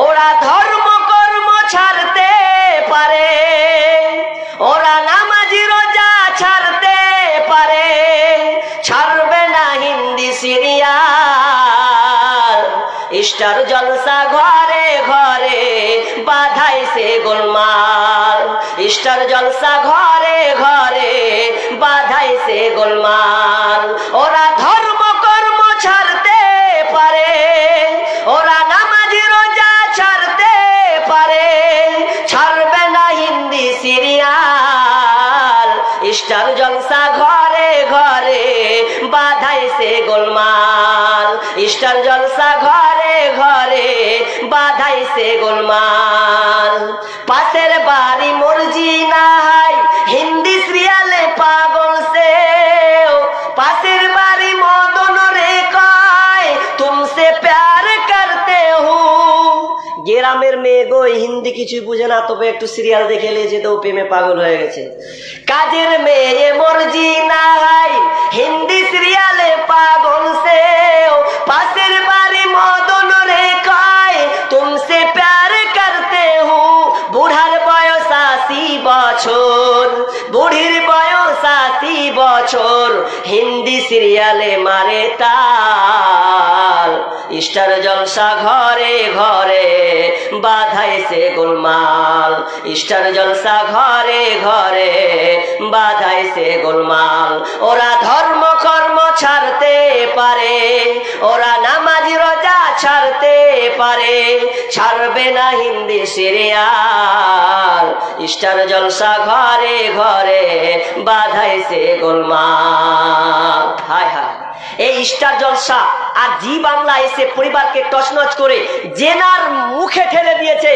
ওরা ধর্ম কর্ম ছাড়তে পারে, ওরা নামাজি রোজা ছাড়তে পারে, ছাড়বে না হিন্দি সিরিয়াল। স্টার জলসা ঘরে ঘরে বাধাইছে গোলমাল, স্টার জলসা ঘরে ঘরে বাধাইছে গোলমাল। ওরা ধর্ম কর্ম ছাড়তে পারে, ওরা নামাজি রোজা ছাড়তে পারে, ছাড়বে না হিন্দি সিরিয়াল। স্টার জলসা ঘরে ঘরে বাধাইছে গোলমাল, স্টার জলসা ঘরে ঘরে বাধাইছে গোলমাল। পাশের বাড়ি মর্জি না হয় হিন্দি সিরিয়ালে পাগল সে, পাশের বাড়ি মদন রে কয় তুমসে প্যার করতে হুঁ। গ্রামের মেয়ে গো হিন্দি কিছুই বুঝে না, তবে একটু সিরিয়াল দেখে নিয়েছে তো প্রেমে পাগল হয়ে গেছে। কাজের মেয়ে মর্জি না হয় হিন্দি সিরিয়ালে পাগল সে, পাশের বাড়ি মদন রে কয় তুমসে প্যার করতে হুঁ। বুড়ার বয়স 80 বছর, বুড়ির বয়স 80 বছর, হিন্দি সিরিয়ালে মারে তাল। স্টার জলসা ঘরে ঘরে বাধাইছে গোলমাল, স্টার জলসা ঘরে ঘরে বাধাইছে গোলমাল। ওরা ধর্ম কর্ম ছাড়তে পারে, ওরা নামাজি রোজা ছাড়তে পারে, ছাড়বে না হিন্দি সিরিয়াল। স্টার জলসা ঘরে ঘরে বাধাইছে গোলমাল। হায় হায়, এই স্টার জলসা আর জি বাংলা এসে পরিবারকে টচনচ করে জেনার মুখে ঠেলে দিয়েছে,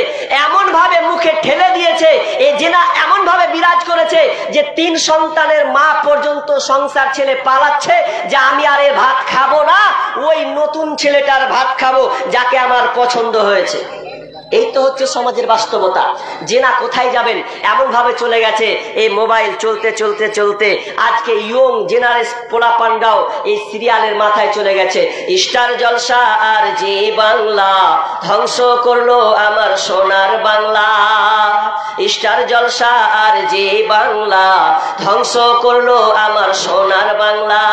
এমন ভাবে মুখে ঠেলে দিয়েছে, এই জেনা এমন ভাবে বিরাজ করেছে যে 3 সন্তানের মা পর্যন্ত সংসার ছেলে পালাচ্ছে যে আমি আর এর ভাত খাবো না, ওই নতুন ছেলেটার ভাত খাবো যাকে আমার পছন্দ হয়েছে। এই তো হচ্ছে সমাজের বাস্তবতা। জেনা কোথায় যাবেন এমন ভাবে চলে গেছে, এই মোবাইল চলতে চলতে চলতে আজকে ইয়ং জেনারেশন পোলা পান্ডাও এই সিরিয়ালের মাথায় চলে গেছে। স্টার জলসা আর জি বাংলা ধ্বংস করলো আমার সোনার বাংলা, স্টার জলসা আর জি বাংলা ধ্বংস করলো আমার সোনার বাংলা।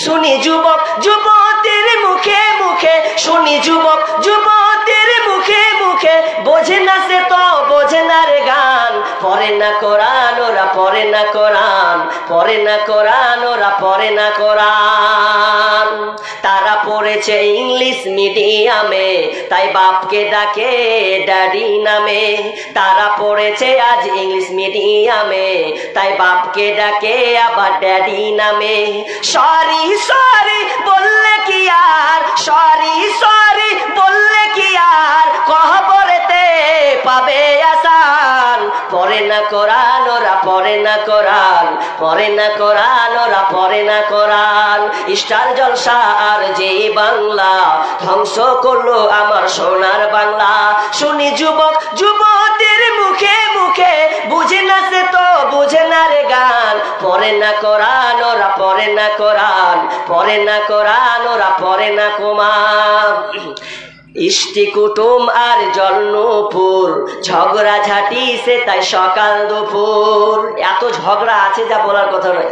শুনি যুবক যুবতীর মুখে মুখে, শুনি যুবক যুবতীর মুখে মুখে, বোঝে না সে তো বোঝে না রে গান, পড়ে না কোরআন ওরা পড়ে না কোরআন, পড়ে না কোরআন ওরা পড়ে না কোরআন। তারা পড়েছে ইংলিশ মিডিয়ামে, তাই বাপকে ডাকে ড্যাডি নামে। তারা পড়েছে আজ ইংলিশ মিডিয়ামে, তাই বাপকে ডাকে আবার ড্যাডি নামে। সরি সরি বললে কি আর, সরি সরি বললে কি আর, কবরেতে পাবে আসান। পড়ে না কোরআন ওরা পড়ে না কোরআন, পড়ে না কোরআন ওরা পড়ে না কোরআন। স্টার জলসা আর জি বাংলা ধ্বংস করলো আমার সোনার বাংলা। শুনি যুবক যুবতীর মুখে মুখে, বুঝে না সে তো বুঝে না রে গান, পড়ে না কোরআন ওরা পড়ে না কোরআন, পড়ে না কোরআন ওরা পড়ে না কুরআন। ইষ্টি কুটুম আর জলনুপুর ঝগড়া ঝাঁটি সে তাই সকাল দুপুর। এত ঝগড়া আছে যা বলার কথা নয়।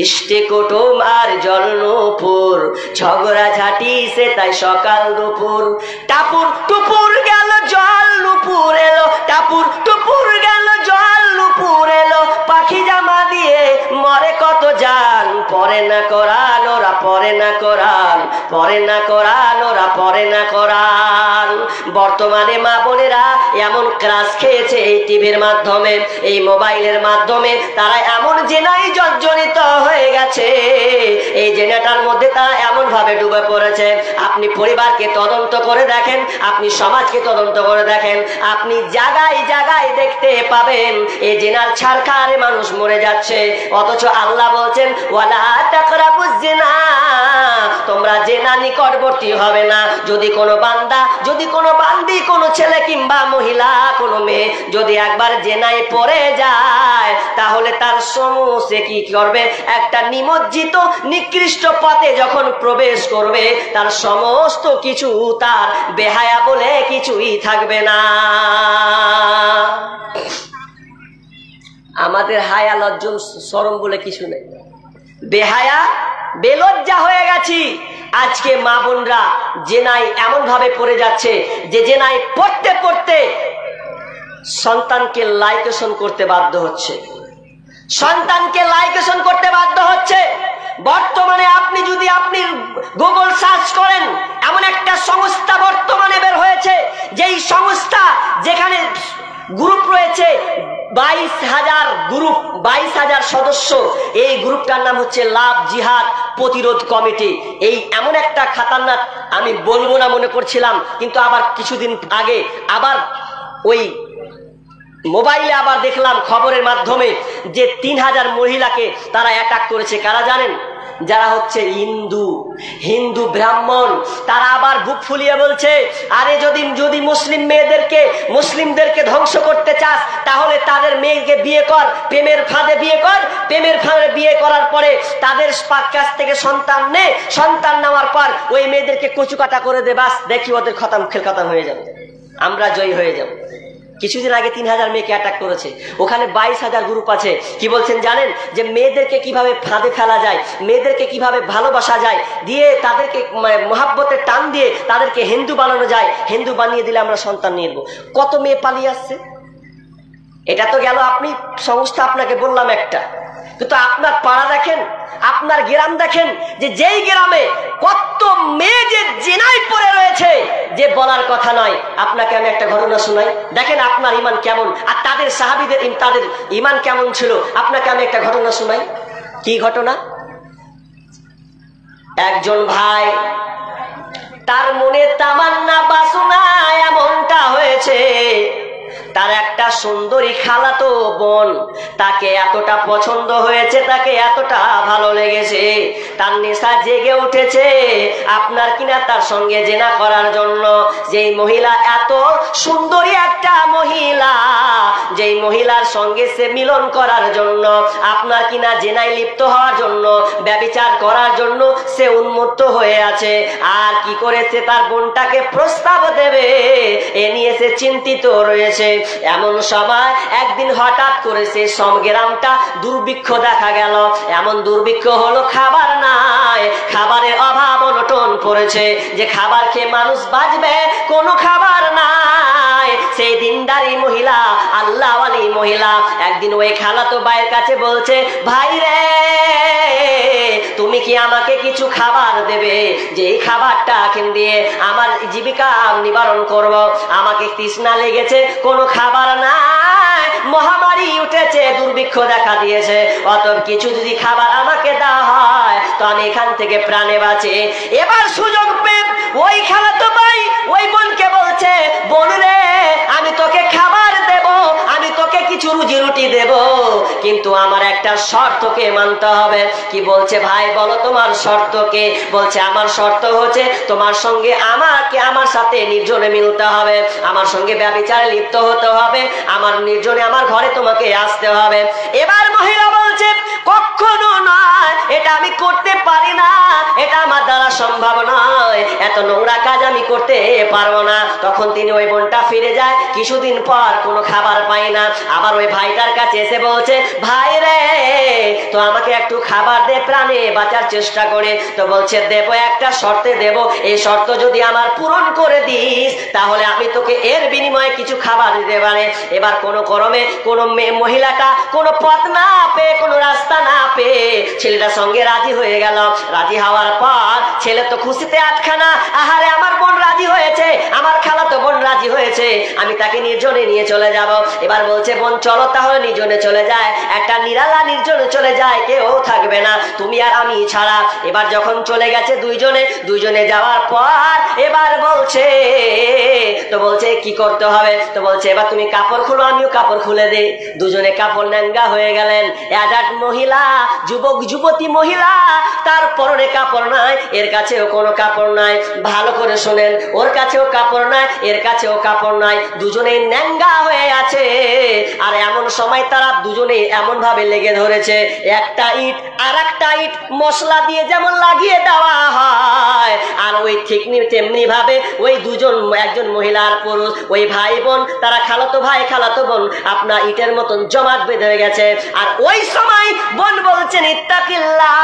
ইষ্টি কুটুম আর জলনুপুর ঝগড়া ঝাঁটি সে তাই সকাল দুপুর। টাপুর টুপুর গেল জল নুপুর এলো, টাপুর টুপুর গেল জল নুপুর এলো, পাখি জামা দিয়ে মরে কত জান। পড়ে না কোরআন ওরা পড়ে না কোরআন, পড়ে না কোরআন ওরা পড়ে না কোরআন। বর্তমানে মা বোনেরা এমন ক্রাশ খেয়েছে এই টিভির মাধ্যমে, এই মোবাইলের মাধ্যমে, তারা এমন জেনাই জর্জরিত হয়ে গেছে, এই জেনাটার মধ্যে তারা এমন ভাবে ডুবে পড়েছে। আপনি পরিবারকে তদন্ত করে দেখেন, আপনি সমাজকে তদন্ত করে দেখেন, আপনি জায়গায় জায়গায় দেখতে পাবেন এই জেনার ছারখারে মানুষ মরে যাচ্ছে। অথচ আল্লাহ বলছেন ওয়ালা তাকরাবুজ জিনা, তোমরা জেনা নিকটবর্তী হবে না। যদি কোনো বান্দা বান্দি, কোনো ছেলে কিংবা মহিলা, কোনো মেয়ে যদি একবার জেনায় পড়ে যায় তাহলে তার সমস্ত কি করবে, একটা নিমজ্জিত নিকৃষ্ট পথে যখন প্রবেশ করবে তার সমস্ত কিছু তার বেহায়া বলে কিছুই থাকবে না। আমাদের হায়া লজ্জা শরম বলে কিছু নেই, বেহায়া বেলজ্জা হয়ে গেছি। আজকে মা বোনরা জেনায় এমন ভাবে পড়ে যাচ্ছে যে জেনায় পড়তে পড়তে সন্তানকে লাইকেশন করতে বাধ্য হচ্ছে, সন্তানকে লাইকেশন করতে বাধ্য হচ্ছে। বর্তমানে আপনি যদি গুগল সার্চ করেন, এমন একটা সংস্থা বর্তমানে বের হয়েছে, যেই সংস্থা যেখানে গ্রুপ রয়েছে 22,000 গ্রুপ, 22,000 সদস্য। এই গ্রুপটার নাম হচ্ছে লাভ জিহাদ প্রতিরোধ কমিটি। এই এমন একটা খাতারনাক, আমি বলবো না মনে করছিলাম, কিন্তু আবার কিছুদিন আগে আবার ওই মোবাইলে আবার দেখলাম খবরের মাধ্যমে যে 3,000 মহিলাকে তারা অ্যাটাক করেছে। কারা জানেন? যারা হচ্ছে হিন্দু ব্রাহ্মণ। তারা আবার বুক ফুলিয়ে বলছে, আরে যদি মুসলিমদেরকে ধ্বংস করতে চাস তাহলে তাদের মেয়েকে বিয়ে কর, প্রেমের ফাঁদে বিয়ে কর, প্রেমের ফাঁদে বিয়ে করার পরে তাদের কাছ থেকে সন্তান নে, সন্তান নেওয়ার পর ওই মেয়েদেরকে কচুকাটা করে দে, বাস দেখি ওদের খেলখতম হয়ে যাবে, আমরা জয়ী হয়ে যাব। কিছুদিন আগে 3,000 মেয়েকে অ্যাটাক করেছে, ওখানে 22,000 গ্রুপ আছে। কি বলছেন জানেন? যে মেয়েদেরকে কিভাবে ফাঁদে ফেলা যায়, মেয়েদেরকে কিভাবে ভালোবাসা যায়, দিয়ে তাদেরকে মহাব্বতের টান দিয়ে তাদেরকে হিন্দু বানানো যায়, হিন্দু বানিয়ে দিলে আমরা সন্তান নিয়ে নেবো। কত মেয়ে পালিয়ে আসছে। এটা তো গেল আপনি সংস্থা, আপনাকে বললাম একটা, কিন্তু আপনার পাড়া দেখেন, আপনার গ্রাম দেখেন, যে যেই গ্রামে কত মেয়ে যে জিনায় পড়ে রয়েছে যে বলার কথা নয়। আপনাকে আমি একটা ঘটনা শোনাই, দেখেন আপনার ঈমান কেমন, আর তাদের সাহাবীদের তাদের ঈমান কেমন ছিল। আপনাকে আমি একটা ঘটনা শোনাই। কি ঘটনা? একজন ভাই, তার মনে তামান্না বাসনা এমনটা হয়েছে, তার একটা সুন্দরী খালাতো বোন, তাকে এতটা পছন্দ হয়েছে, তাকে এতটা ভালো লেগেছে, তার নেশা জেগে উঠেছে আপনার কিনা তার সঙ্গে জেনা করার জন্য। যেই মহিলা এত সুন্দরী একটা মহিলা, যেই মহিলার সঙ্গে সে মিলন করার জন্য, আপনার কিনা জেনায় লিপ্ত হওয়ার জন্য, ব্যভিচার করার জন্য সে উন্মত্ত হয়ে আছে। আর কি করেছে, তার বোনটাকে প্রস্তাব দেবে এ নিয়ে সে চিন্তিত রয়েছে। এমন সময় একদিন হঠাৎ করে সে গ্রামটা দুর্ভিক্ষ দেখা গেল। এমন দুর্ভিক্ষ হলো, খাবার নাই, খাবারের অভাব অনটন পড়েছে, যে খাবার খেয়ে মানুষ বাঁচবে, কোনো খাবার নাই। সেই দিনদারি মহিলা, আল্লাহওয়ালি মহিলা একদিন ওই খালাতো ভাইয়ের কাছে বলছে, ভাই রে, তুমি কি আমাকে কিছু খাবার দেবে, যে এই খাবারটা দিয়ে আমার জীবিকা নিবারণ করব। আমাকে তৃষ্ণা লেগেছে, কোনো খাবার নাই, মহামারী উঠেছে, দুর্ভিক্ষ দেখা দিয়েছে, অতএব কিছু যদি খাবার আমাকে দেওয়া হয় তো আমি এখান থেকে প্রাণে বাঁচি। এবার সুযোগ পেয়ে ওই খালাতো ভাই ওই বোনকে বলছে, বোন রে, আমি তোকে খাবার দেব, আমি তোকে কিছু রুজি রুটি দেব, কিন্তু আমার একটা শর্তকে মানতে হবে। কি বলছে? ভাই বলো তোমার শর্ত কে? বলছে, আমার শর্ত হচ্ছে তোমার সঙ্গে আমার সাথে নির্জনে মিলতে হবে, আমার সঙ্গে ব্যভিচারে লিপ্ত হতে হবে, আমার নির্জনে আমার ঘরে তোমাকে আসতে হবে। এবার মহিলা বলছে, কখনো নয়, এটা আমি করতে পারি না, এটা আমার দ্বারা সম্ভব নয়, এত নোংরা কাজ আমি করতে পারবো না। তখন তিনি ওই বোনটা ফিরে যায়। কিছুদিন পর কোনো খাবার পাই না, আবার ওই ভাইটার কাছে এসে বলছে, ভাই রে, তো আমাকে একটু খাবার দে, প্রাণে বাঁচার চেষ্টা করে। তো বলছে, দেব, একটা শর্তে দেব, এই শর্ত যদি আমার পূরণ করে দিস তাহলে আমি তোকে এর বিনিময়ে কিছু খাবার দিতে পারে। এবার কোনো ক্রমে কোনো মহিলাটা কোনো পথ না পেয়ে, কোনো রাস্তা না পেয়ে ছেলেটার সঙ্গে রাজি হয়ে গেল। রাজি হওয়ার পর ছেলে তো খুশিতে আটখানা, আহারে আমার বোন রাজি হয়েছে, আমার খালাতো বোন রাজি হয়েছে, আমি তাকে নির্জনে নিয়ে চলে যাব। এবার বলছে, বোন চলো তাহলে নির্জনে চলে যায়, একটা নিরালা নির্জনে চলে যায়, কেউ থাকবে না, তুমি আর আমি ছাড়া। এবার যখন চলে গেছে দুইজনে যাওয়ার পর এবার বলছে, তো বলছে কি করতে হবে, তো বলছে এবার তুমি কাপড় খুলো, আমিও কাপড় খুলে দিই। দুজনে কাপড় ন্যাঙ্গা হয়ে গেলেন। অ্যাডাল্ট মহিলা, যুবক যুবতী মহিলা, তার পরনে কাপড় নাই, এর কাছেও কোনো কাপড় নাই। ভালো করে শোনেন, ওর কাছেও কাপড় নাই, এর কাছেও কাপড় নাই, দুজনেই ন্যাঙ্গা হয়ে আছে। আর এমন সময় তারা দুজনেই এমন ভাবে লেগে ধরেছে, একটা ইট আর একটা ইট মশলা দিয়ে যেমন লাগিয়ে দেওয়া হয়, আর ওই ঠিক তেমনি ভাবে ওই দুজন, একজন মহিলা আর পুরুষ, ওই ভাই বোন, তারা খালাতো ভাই খালাতো বোন আপনার ইটের মতন জমাট বেঁধে গেছে। আর ওই সময় বোন বলছেন ইত্তাকিল্লাহ,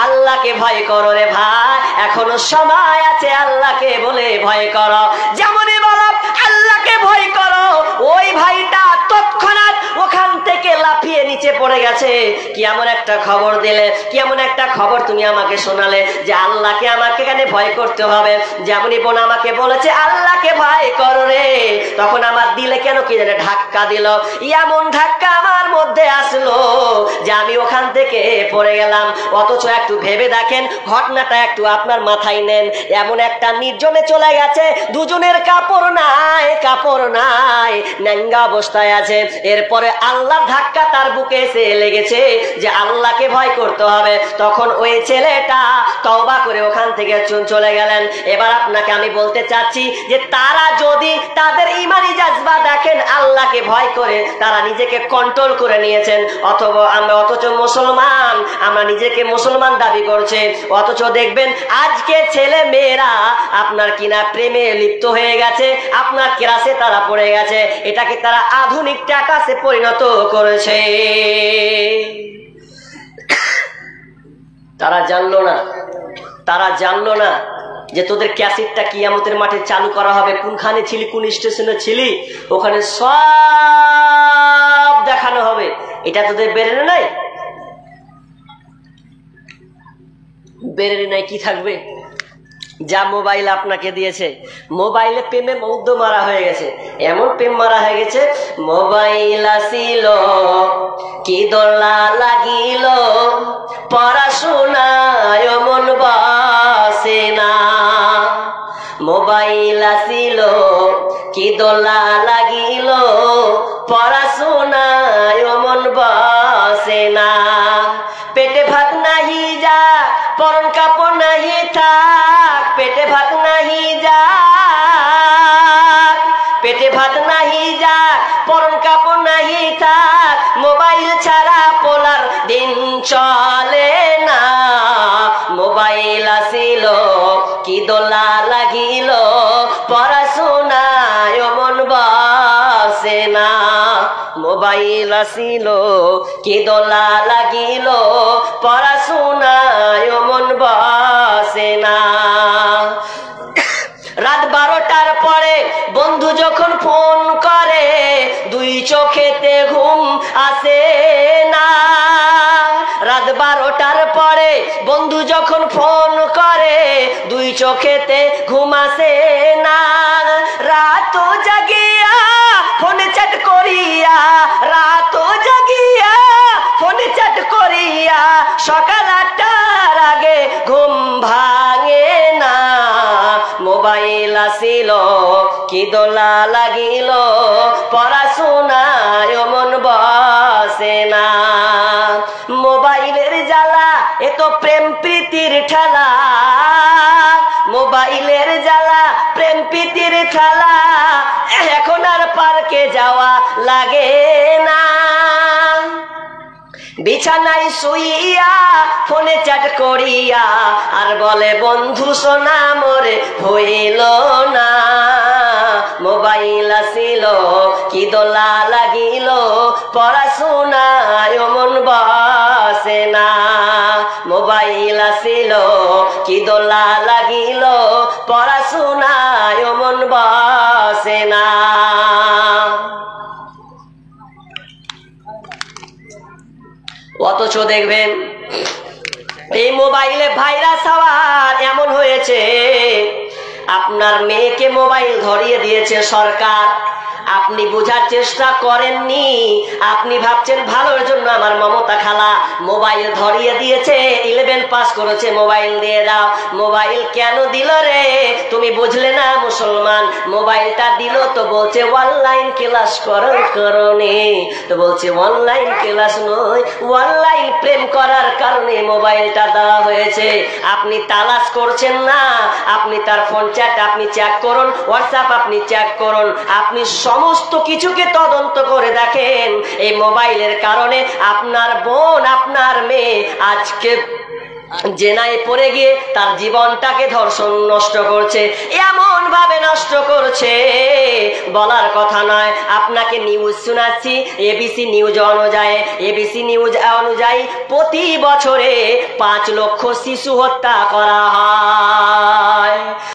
আল্লাহকে ভয় করো রে ভাই, এখনো সময় আছে, আল্লাহকে বলে ভয় করো। যেমনই বলো আল্লাহকে ভয় করো, ওই ভাইটা তৎক্ষণাৎ ওখান থেকে লাফিয়ে নিচে পড়ে গেছে। কি এমন একটা খবর দিলে, কি এমন একটা খবর তুমি আমাকে শোনালে যে আল্লাহকে আমাকে এখানে ভয় করতে হবে। যেমনই বোন আমাকে বলেছে আল্লাহকে ভয় করো রে, তখন আমার দিলে কেন কি জানে ধাক্কা দিল, এমন ধাক্কা আমার মধ্যে আসলো যে আমি ওখান থেকে পড়ে গেলাম। অথচ একটু ভেবে দেখেন, ঘটনাটা একটু আপনার মাথায় নেন। এমন একটা নির্জনে চলে গেছে, দুজনের কাপড় নাই, কাপড় নাই, ন্যাঙ্গা অবস্থায় আছে। এরপরে আল্লাহর ধাক্কা তার বুকে এসে লেগেছে যে আল্লাহকে ভয় করতে হবে। তখন ওই ছেলেটা তওবা করে ওখান থেকে চলে গেলেন। এবার আপনাকে আমি বলতে চাচ্ছি যে তারা যদি তাদের ইমানি জাজবা দেখেন, আল্লাহকে ভয় করে তারা নিজেকে কন্ট্রোল করে নিয়েছেন, অথবা অথচ মুসলমান, আমরা নিজেকে মুসলমান দাবি করছে, অথচ দেখবেন আজকে ছেলে মেয়েরা আপনার কিনা প্রেমে লিপ্ত হয়ে গেছে, আপনার ক্লাসে তারা পড়ে গেছে, এটাকে তারা আধুনিক টাকাসে পরিণত করেছে। তারা জানলো না, তারা জানলো না যে তোদের ক্যাসেটটা কিয়ামতের মাঠে চালু করা হবে, কোনখানে ছিলি, কোন স্টেশনে ছিলি, ওখানে সব দেখানো হবে। এটা তোদের বেরেনে নাই, বেরেনে নাই কি থাকবে? যা মোবাইল আপনাকে দিয়েছে, মোবাইলে প্রেমে মৌদ্ধ মারা হয়ে গেছে, এমন প্রেম মারা হয়ে গেছে। মোবাইল আসিল কি দোলা লাগিল, পড়াশোনায় মন বসে না। মোবাইল আসিল কি দোলা লাগিল, পড়াশোনায় মন বসে না। পেটে ভাত নাহি যা, পরন কাপড় নাহি থাক, পেটে ভাত নাহি যা, পেটে ভাত নাহি যা, পরন কাপড় নাহি থাক, মোবাইল ছাড়া পোলার দিন চলে না। মোবাইল আসিল কি দোলা লাগিল, পড়াশোনায় মন বসে না। মোবাইল আসিল কি দোলা লাগিল, পড়াশোনায় মন বসে না। রাত 12টার পরে বন্ধু যখন ফোন করে, দুই চোখেতে ঘুম আসে না। রাত 12টার পরে বন্ধু যখন ফোন করে, দুই চোখেতে ঘুম আসে না। রাত জাগিয়া ফোনে চ্যাট করিয়া, রাত জাগিয়া ফোনে চ্যাট করিয়া, সকাল 8টার আগে ঘুম ভাঙে না। মোবাইল আসিল কি দোলা লাগিল, পড়াশোনায় মন বসে না। মোবাইলের জ্বালা এ তো প্রেম প্রীতির ঠেলা, মোবাইলের জ্বালা প্রেম প্রীতির ঠেলা, এখন আর পার্কে যাওয়া লাগে না। বিছানায় শুইয়া ফোনে চ্যাট করিয়া, আর বলে বন্ধু সোনা মোরে হইল না। মোবাইল আসিল কি দোলা লাগিল, পড়াশোনায় মন বসে না। মোবাইল আসিল কি দোলা লাগিল, পড়াশোনায় মন বসে না। অথচ দেখবেন এই মোবাইলে ভাইরাস হওয়ার এমন হয়েছে, আপনার মেয়েকে মোবাইল ধরিয়ে দিয়েছে সরকার, আপনি বোঝার চেষ্টা করেননি। আপনি ভাবছেন ভালোর জন্য আমার মমতা খালা মোবাইল ধরিয়ে দিয়েছে, 11 পাস করেছে, মোবাইল দিয়ে দাও। মোবাইল কেন দিল রে? তুমি বুঝলে না মুসলমান। মোবাইলটা দিল তো বলছে অনলাইন ক্লাস করার কারণে, তো বলছে অনলাইন ক্লাস নয়, অনলাইন প্রেম করার কারণে মোবাইলটা দেওয়া হয়েছে। আপনি তালাশ করছেন না, আপনি তার ফোন চ্যাট আপনি চেক করুন, হোয়াটসঅ্যাপ আপনি চেক করুন, আপনি সমস্ত কিছুকে তদন্ত করে দেখেন। এই মোবাইলের কারণে আপনার বোন আপনার মেয়ে আজকে জেনায় পড়ে গিয়ে তার জীবনটাকে ধর্ষণ নষ্ট করছে, এমন ভাবে নষ্ট করছে বলার কথা নয়। আপনাকে নিউজ শোনাচ্ছি, এবিসি নিউজ অনুযায়ী প্রতি বছরে 5 লক্ষ শিশু হত্যা করা হয়।